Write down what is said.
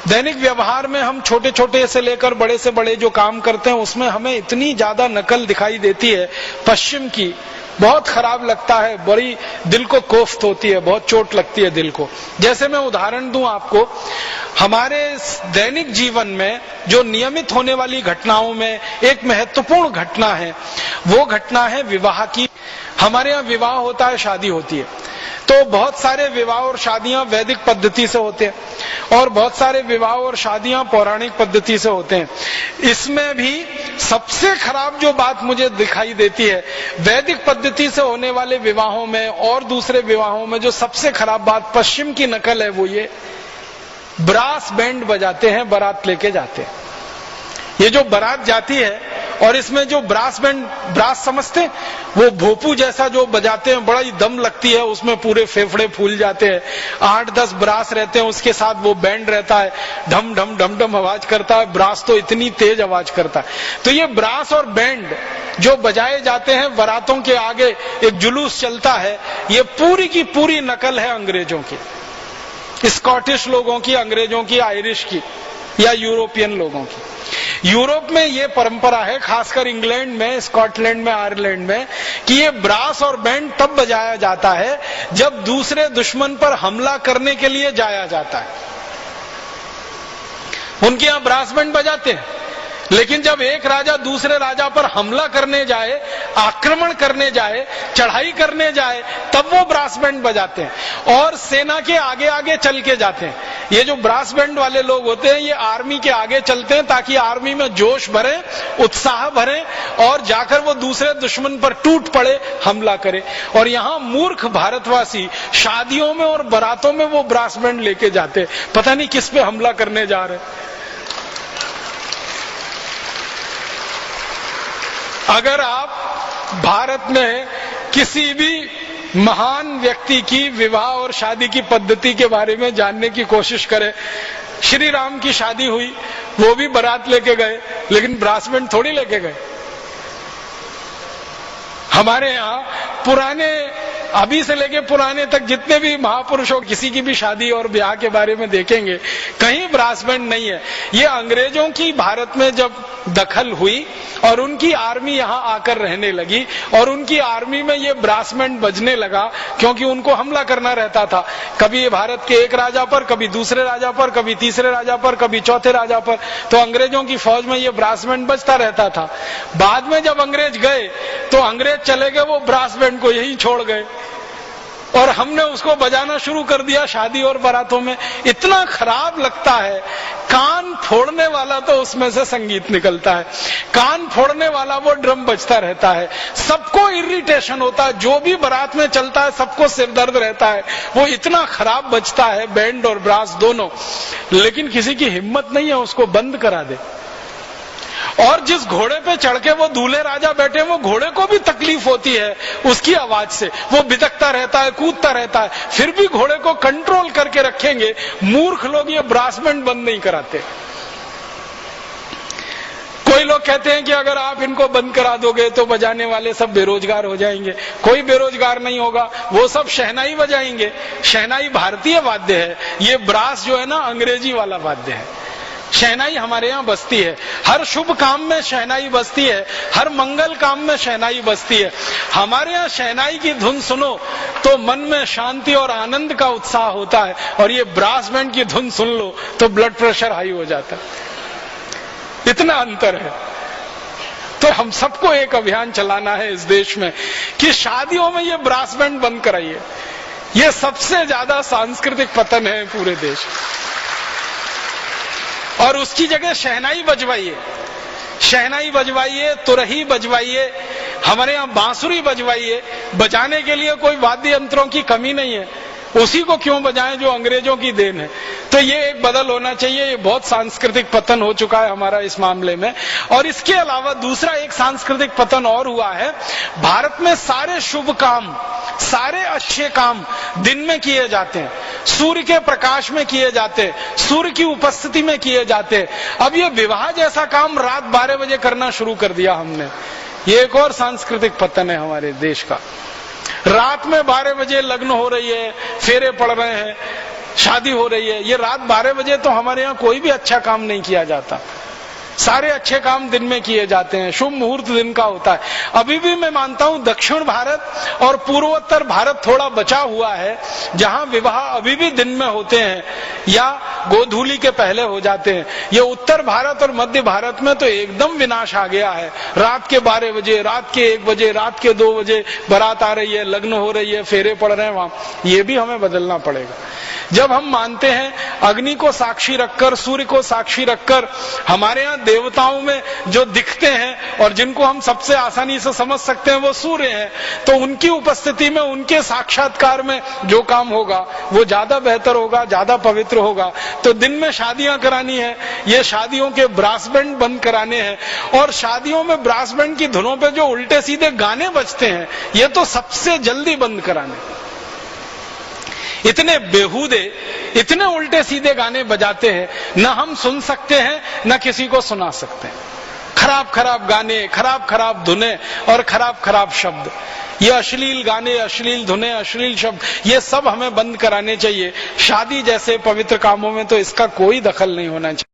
दैनिक व्यवहार में हम छोटे छोटे से लेकर बड़े से बड़े जो काम करते हैं उसमें हमें इतनी ज्यादा नकल दिखाई देती है पश्चिम की, बहुत खराब लगता है, बड़ी दिल को कोफ्त होती है, बहुत चोट लगती है दिल को। जैसे मैं उदाहरण दूं आपको, हमारे दैनिक जीवन में जो नियमित होने वाली घटनाओं में एक महत्वपूर्ण घटना है, वो घटना है विवाह की। हमारे यहाँ विवाह होता है, शादी होती है, तो बहुत सारे विवाह और शादियां वैदिक पद्धति से होते हैं और बहुत सारे विवाह और शादियां पौराणिक पद्धति से होते हैं। इसमें भी सबसे खराब जो बात मुझे दिखाई देती है वैदिक पद्धति से होने वाले विवाहों में और दूसरे विवाहों में, जो सबसे खराब बात पश्चिम की नकल है, वो ये ब्रास बैंड बजाते हैं, बारात लेके जाते हैं। ये जो बारात जाती है और इसमें जो ब्रास बैंड, ब्रास समझते हैं, वो भोपू जैसा जो बजाते हैं, बड़ा ही दम लगती है, उसमें पूरे फेफड़े फूल जाते हैं, 8-10 ब्रास रहते हैं, उसके साथ वो बैंड रहता है, ढम ढम ढम ढम आवाज करता है। ब्रास तो इतनी तेज आवाज करता है। तो ये ब्रास और बैंड जो बजाए जाते हैं बारातों के आगे, एक जुलूस चलता है, ये पूरी की पूरी नकल है अंग्रेजों की, स्कॉटिश लोगों की, अंग्रेजों की, आयरिश की या यूरोपियन लोगों की। यूरोप में ये परंपरा है, खासकर इंग्लैंड में, स्कॉटलैंड में, आयरलैंड में, कि ये ब्रास और बैंड तब बजाया जाता है जब दूसरे दुश्मन पर हमला करने के लिए जाया जाता है। उनके यहां ब्रास बैंड बजाते हैं, लेकिन जब एक राजा दूसरे राजा पर हमला करने जाए, आक्रमण करने जाए, चढ़ाई करने जाए, तब वो ब्रास बैंड बजाते हैं और सेना के आगे आगे चल के जाते हैं। ये जो ब्रास बैंड वाले लोग होते हैं, ये आर्मी के आगे चलते हैं ताकि आर्मी में जोश भरे, उत्साह भरे और जाकर वो दूसरे दुश्मन पर टूट पड़े, हमला करे। और यहां मूर्ख भारतवासी शादियों में और बारातों में वो ब्रास बैंड लेके जाते, पता नहीं किस पे हमला करने जा रहे। अगर आप भारत में किसी भी महान व्यक्ति की विवाह और शादी की पद्धति के बारे में जानने की कोशिश करें, श्री राम की शादी हुई, वो भी बारात लेके गए, लेकिन ब्रास बैंड थोड़ी लेके गए। हमारे यहाँ पुराने, अभी से लेके पुराने तक जितने भी महापुरुषों, किसी की भी शादी और ब्याह के बारे में देखेंगे, कहीं ब्रास बैंड नहीं है। ये अंग्रेजों की भारत में जब दखल हुई और उनकी आर्मी यहां आकर रहने लगी और उनकी आर्मी में ये ब्रास बैंड बजने लगा, क्योंकि उनको हमला करना रहता था, कभी भारत के एक राजा पर, कभी दूसरे राजा पर, कभी तीसरे राजा पर, कभी चौथे राजा पर, तो अंग्रेजों की फौज में ये ब्रास बैंड बजता रहता था। बाद में जब अंग्रेज गए तो अंग्रेज चले गए, वो ब्रास बैंड को यहीं छोड़ गए और हमने उसको बजाना शुरू कर दिया शादी और बारातों में। इतना खराब लगता है, कान फोड़ने वाला तो उसमें से संगीत निकलता है, कान फोड़ने वाला वो ड्रम बजता रहता है, सबको इरिटेशन होता है, जो भी बारात में चलता है सबको सिरदर्द रहता है, वो इतना खराब बजता है, बैंड और ब्रास दोनों, लेकिन किसी की हिम्मत नहीं है उसको बंद करा दे। और जिस घोड़े पे चढ़ के वो दूल्हे राजा बैठे, वो घोड़े को भी तकलीफ होती है उसकी आवाज से, वो बिदकता रहता है, कूदता रहता है, फिर भी घोड़े को कंट्रोल करके रखेंगे। मूर्ख लोग ये ब्रास बैंड बंद नहीं कराते। कोई लोग कहते हैं कि अगर आप इनको बंद करा दोगे तो बजाने वाले सब बेरोजगार हो जाएंगे। कोई बेरोजगार नहीं होगा, वो सब शहनाई बजाएंगे। शहनाई भारतीय वाद्य है, ये ब्रास जो है ना अंग्रेजी वाला वाद्य है। शहनाई हमारे यहाँ बजती है, हर शुभ काम में शहनाई बजती है, हर मंगल काम में शहनाई बजती है। हमारे यहाँ शहनाई की धुन सुनो तो मन में शांति और आनंद का उत्साह होता है, और ये ब्रास बैंड की धुन सुन लो तो ब्लड प्रेशर हाई हो जाता है। इतना अंतर है। तो हम सबको एक अभियान चलाना है इस देश में कि शादियों में ये ब्रास बैंड बंद कराइए। ये सबसे ज्यादा सांस्कृतिक पतन है पूरे देश, और उसकी जगह शहनाई बजवाइए, शहनाई बजवाइए, तुरही बजवाइए, हमारे यहाँ बांसुरी बजवाइए। बजाने के लिए कोई वाद्य यंत्रों की कमी नहीं है, उसी को क्यों बजाएं जो अंग्रेजों की देन है। तो ये एक बदल होना चाहिए। ये बहुत सांस्कृतिक पतन हो चुका है हमारा इस मामले में। और इसके अलावा दूसरा एक सांस्कृतिक पतन और हुआ है। भारत में सारे शुभ काम, सारे अच्छे काम दिन में किए जाते हैं, सूर्य के प्रकाश में किए जाते हैं, सूर्य की उपस्थिति में किए जाते हैं। अब ये विवाह जैसा काम रात 12 बजे करना शुरू कर दिया हमने। ये एक और सांस्कृतिक पतन है हमारे देश का। रात में 12 बजे लग्न हो रही है, फेरे पड़ रहे हैं, शादी हो रही है, ये रात 12 बजे तो हमारे यहाँ कोई भी अच्छा काम नहीं किया जाता, सारे अच्छे काम दिन में किए जाते हैं, शुभ मुहूर्त दिन का होता है। अभी भी मैं मानता हूं दक्षिण भारत और पूर्वोत्तर भारत थोड़ा बचा हुआ है, जहां विवाह अभी भी दिन में होते हैं या गोधूली के पहले हो जाते हैं। ये उत्तर भारत और मध्य भारत में तो एकदम विनाश आ गया है। रात के 12 बजे, रात के 1 बजे, रात के 2 बजे बारात आ रही है, लग्न हो रही है, फेरे पड़ रहे हैं वहां। ये भी हमें बदलना पड़ेगा। जब हम मानते हैं अग्नि को साक्षी रखकर, सूर्य को साक्षी रखकर, हमारे यहाँ देवताओं में जो दिखते हैं और जिनको हम सबसे आसानी से समझ सकते हैं वो सूर्य हैं, तो उनकी उपस्थिति में, उनके साक्षात्कार में जो काम होगा वो ज्यादा बेहतर होगा, ज्यादा पवित्र होगा। तो दिन में शादियां करानी है, ये शादियों के ब्रास बैंड बंद कराने हैं, और शादियों में ब्रास बैंड की धुनों पे जो उल्टे सीधे गाने बजते हैं ये तो सबसे जल्दी बंद कराने। इतने बेहूदे, इतने उल्टे सीधे गाने बजाते हैं, न हम सुन सकते हैं न किसी को सुना सकते हैं। खराब खराब गाने, खराब खराब धुनें और खराब खराब शब्द, ये अश्लील गाने, अश्लील धुनें, अश्लील शब्द, ये सब हमें बंद कराने चाहिए। शादी जैसे पवित्र कामों में तो इसका कोई दखल नहीं होना चाहिए।